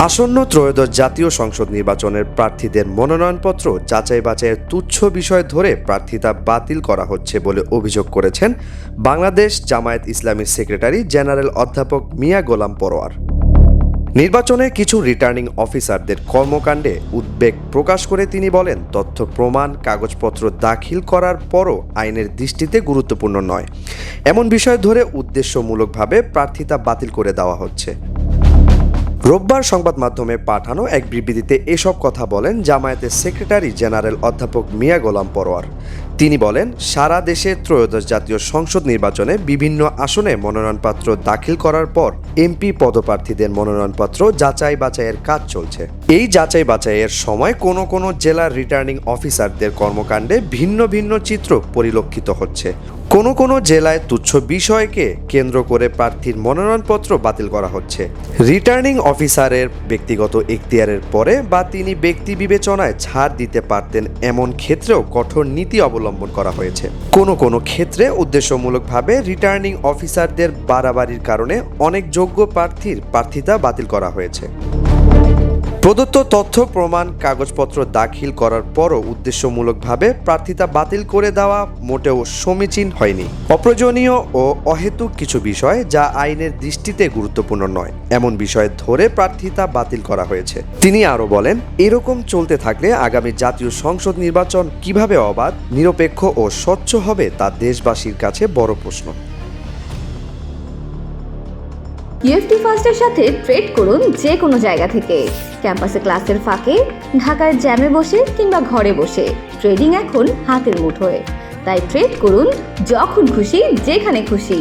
আসন্ন ত্রয়োদশ জাতীয় সংসদ নির্বাচনের প্রার্থীদের মনোনয়নপত্র যাচাই বাছাইয়ের তুচ্ছ বিষয় ধরে প্রার্থিতা বাতিল করা হচ্ছে বলে অভিযোগ করেছেন বাংলাদেশ জামায়াত ইসলামীর সেক্রেটারি জেনারেল অধ্যাপক মিয়া গোলাম পরোয়ার। নির্বাচনে কিছু রিটার্নিং অফিসারদের কর্মকাণ্ডে উদ্বেগ প্রকাশ করে তিনি বলেন, তথ্য প্রমাণ কাগজপত্র দাখিল করার পরও আইনের দৃষ্টিতে গুরুত্বপূর্ণ নয় এমন বিষয় ধরে উদ্দেশ্যমূলকভাবে প্রার্থিতা বাতিল করে দেওয়া হচ্ছে। রোববার সংবাদ মাধ্যমে পাঠানো এক বিবৃতিতে এসব কথা বলেন জামায়াতের সেক্রেটারি জেনারেল অধ্যাপক মিয়া গোলাম পরোয়ার। তিনি বলেন, সারা দেশে ত্রয়োদশ জাতীয় সংসদ নির্বাচনে বিভিন্ন আসনে মনোনয়নপত্র দাখিল করার পর এমপি পদপ্রার্থীদের মনোনয়নপত্র যাচাই বাছাইয়ের কাজ চলছে। এই যাচাই বাছাইয়ের সময় কোনো কোনো জেলার রিটার্নিং অফিসারদের কর্মকাণ্ডে ভিন্ন ভিন্ন চিত্র পরিলক্ষিত হচ্ছে। কোনো কোনো জেলায় তুচ্ছ বিষয়কে কেন্দ্র করে প্রার্থীর মনোনয়নপত্র বাতিল করা হচ্ছে। রিটার্নিং অফিসারের ব্যক্তিগত এখতিয়ারের পরে বা তিনি ব্যক্তি বিবেচনায় ছাড় দিতে পারতেন এমন ক্ষেত্রেও কঠোর নীতি অবলম্বন করা হয়েছে। কোনো কোনো ক্ষেত্রে উদ্দেশ্যমূলকভাবে রিটার্নিং অফিসারদের বাড়াবাড়ির কারণে অনেক যোগ্য প্রার্থীর প্রার্থিতা বাতিল করা হয়েছে। প্রদত্ত তথ্য প্রমাণ কাগজপত্র দাখিল করার পরও উদ্দেশ্যমূলকভাবে প্রার্থিতা বাতিল করে দেওয়া মোটেও সমীচীন হয়নি। অপ্রয়োজনীয় ও অহেতুক কিছু বিষয় যা আইনের দৃষ্টিতে গুরুত্বপূর্ণ নয় এমন বিষয় ধরে প্রার্থিতা বাতিল করা হয়েছে। তিনি আরও বলেন, এরকম চলতে থাকলে আগামী জাতীয় সংসদ নির্বাচন কিভাবে অবাধ, নিরপেক্ষ ও স্বচ্ছ হবে তা দেশবাসীর কাছে বড় প্রশ্ন। ইউএফটি ফার্স্টের সাথে ট্রেড করুন যে কোনো জায়গা থেকে। ক্যাম্পাসে ক্লাসের ফাঁকে, ঢাকার জ্যামে বসে কিংবা ঘরে বসে ট্রেডিং এখন হাতের মুঠোয়। তাই ট্রেড করুন যখন খুশি, যেখানে খুশি।